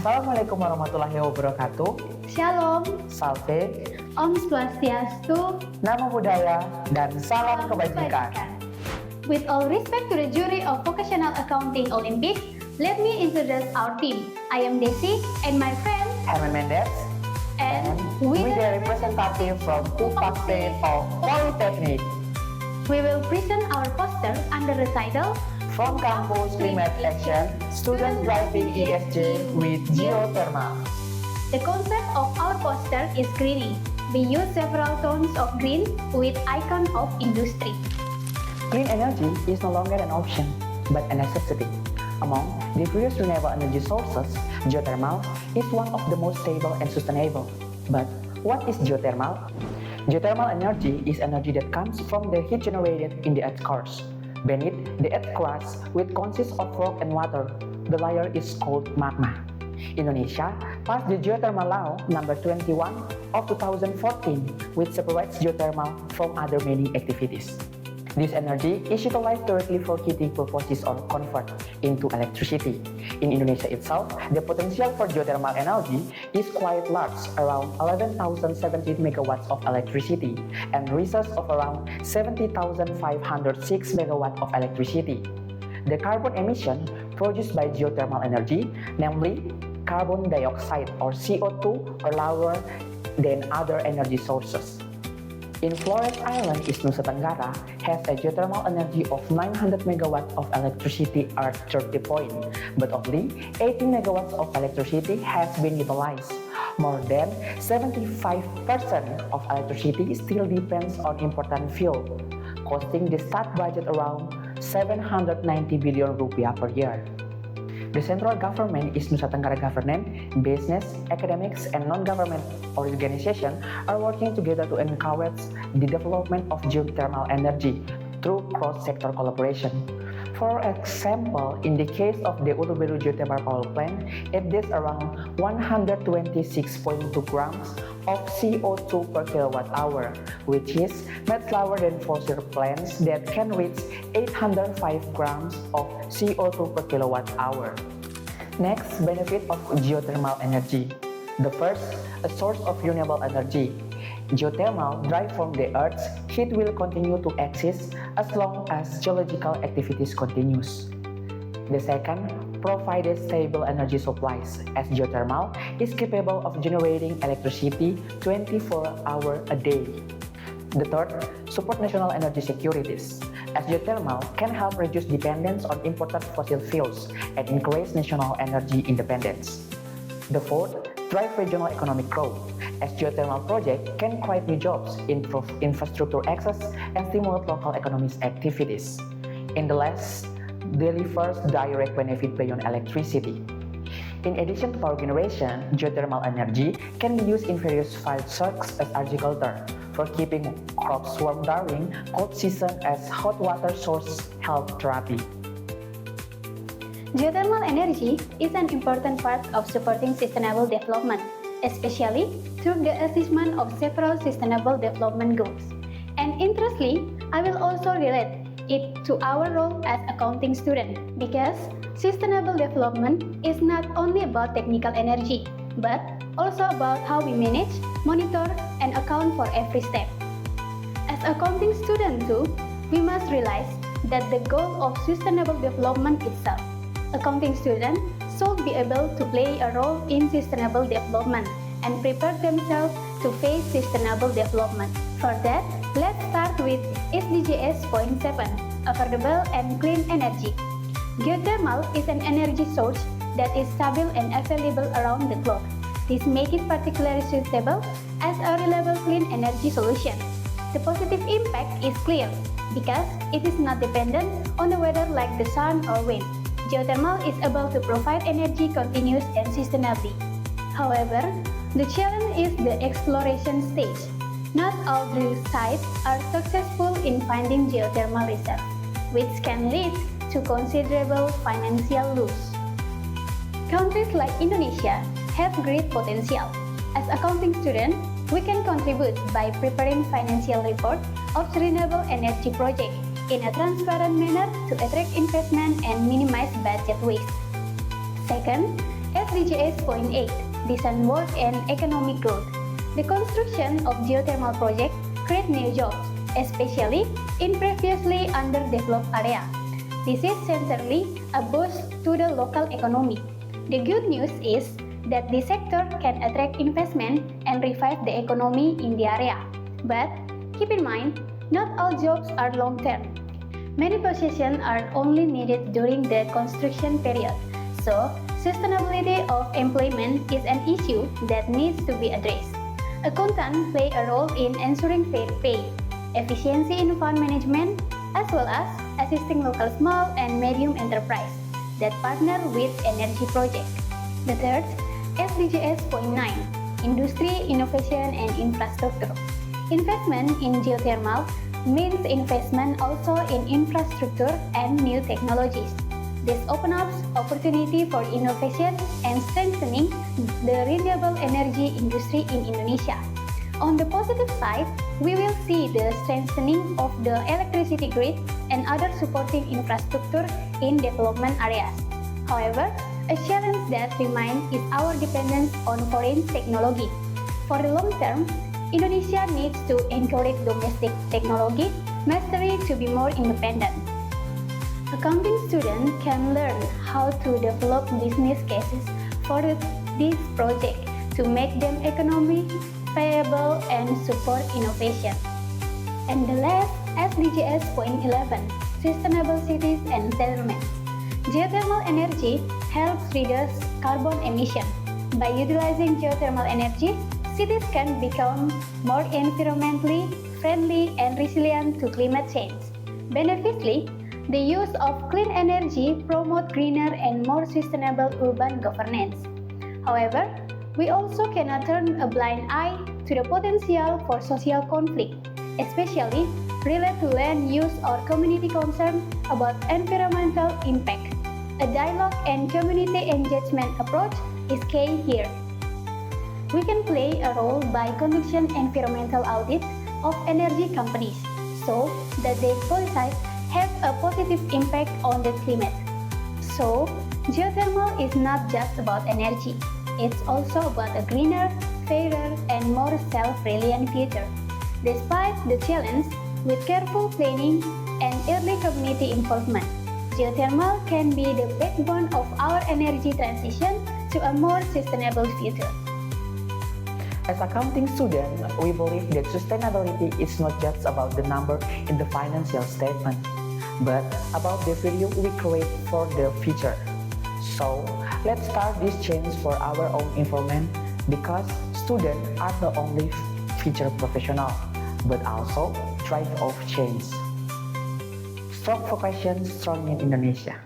Assalamualaikum warahmatullahi wabarakatuh. Shalom, Salve, Om Swastiastu, Namo Buddhaya, dan salam kebajikan. With all respect to the jury of Vocational Accounting Olympics, let me introduce our team. I am Desi and my friend, Hermenegildo and we the representative from Kupang State of Polytechnic we will present our poster under the title from Campus Climate Action, Students Driving ESG with Geothermal. The concept of our poster is greeny. We use several tones of green with icon of industry. Clean energy is no longer an option, but a necessity. Among the various renewable energy sources, geothermal is one of the most stable and sustainable. But what is geothermal? Geothermal energy is energy that comes from the heat generated in the Earth's crust. Beneath the Earth's crust, which consists of rock and water, the layer is called magma. Indonesia passed the Geothermal Law number 21 of 2014, which separates geothermal from other many activities. This energy is utilized directly for heating purposes or convert into electricity. In Indonesia itself, the potential for geothermal energy is quite large, around 11,017 megawatts of electricity, and resource of around 70,506 megawatts of electricity. The carbon emission produced by geothermal energy, namely carbon dioxide or CO2, are lower than other energy sources. In Flores Island, East Nusa Tenggara, has a geothermal energy of 900 megawatts of electricity at 30 point, but only 80 megawatts of electricity has been utilized. More than 75% of electricity still depends on imported fuel, costing the state budget around 790 billion rupiah per year. The central government is Nusa Tenggara government, business, academics, and non-government organizations are working together to encourage the development of geothermal energy through cross-sector collaboration. For example, in the case of the Ulubelu Geothermal Power Plant, it gives around 126.2 grams of CO2 per kilowatt hour, which is much lower than fossil plants that can reach 805 grams of CO2 per kilowatt hour. Next, benefit of geothermal energy. The first, a source of renewable energy. Geothermal derived from the Earth's heat will continue to exist as long as geological activities continues. The second, provided stable energy supplies, as geothermal is capable of generating electricity 24 hours a day. The third, support national energy securities, as geothermal can help reduce dependence on imported fossil fuels and increase national energy independence. The fourth, drive regional economic growth, as geothermal projects can create new jobs, improve infrastructure access, and stimulate local economic activities. In the last, delivers direct benefit beyond electricity. In addition to power generation, geothermal energy can be used in various fields such as agriculture, for keeping crops warm during cold season, as hot water source help therapy. Geothermal energy is an important part of supporting sustainable development, especially through the achievement of several sustainable development goals. And interestingly, I will also relate it to our role as accounting student, because sustainable development is not only about technical energy, but also about how we manage, monitor, and account for every step. As accounting student too, we must realize that the goal of sustainable development itself. Accounting students should be able to play a role in sustainable development and prepare themselves to face sustainable development. For that, let's start with SDGs point 7, affordable and clean energy. Geothermal is an energy source that is stable and available around the globe. This makes it particularly suitable as a reliable clean energy solution. The positive impact is clear because it is not dependent on the weather like the sun or wind. Geothermal is able to provide energy continuously and sustainably. However, the challenge is the exploration stage. Not all drill sites are successful in finding geothermal reserves, which can lead to considerable financial loss. Countries like Indonesia have great potential. As accounting students, we can contribute by preparing financial report of renewable energy projects in a transparent manner to attract investment and minimize budget waste. Second, SDGs Point 8, Decent Work and Economic Growth. The construction of geothermal projects create new jobs, especially in previously underdeveloped areas. This is centrally a boost to the local economy. The good news is that the sector can attract investment and revive the economy in the area. But keep in mind, not all jobs are long-term. Many positions are only needed during the construction period, so sustainability of employment is an issue that needs to be addressed. Accountants play a role in ensuring fair pay, efficiency in fund management, as well as assisting local small and medium enterprises that partner with energy projects. The third, SDGs Point 9, Industry, Innovation and Infrastructure. Investment in geothermal means investment also in infrastructure and new technologies. This opens up opportunity for innovation and strengthening the renewable energy industry in Indonesia. On the positive side, we will see the strengthening of the electricity grid and other supporting infrastructure in development areas. However, a challenge that remains is our dependence on foreign technology. For the long term, Indonesia needs to encourage domestic technology mastery to be more independent. Accounting students can learn how to develop business cases for this project to make them economically viable and support innovation. And the last, SDGs Point 11, Sustainable Cities and Settlements. Geothermal energy helps reduce carbon emission. By utilizing geothermal energy, cities can become more environmentally friendly and resilient to climate change. Beneficially, the use of clean energy promotes greener and more sustainable urban governance. However, we also cannot turn a blind eye to the potential for social conflict, especially related to land use or community concern about environmental impact. A dialogue and community engagement approach is key here. We can play a role by conducting environmental audits of energy companies so that their policies have a positive impact on the climate. So, geothermal is not just about energy. It's also about a greener, fairer, and more self-reliant future. Despite the challenge, with careful planning and early community involvement, geothermal can be the backbone of our energy transition to a more sustainable future. As accounting students, we believe that sustainability is not just about the number in the financial statement, but about the value we create for the future. So, let's start this change for our own improvement because students are not only future professionals, but also drive of change. Strong vocation strong in Indonesia.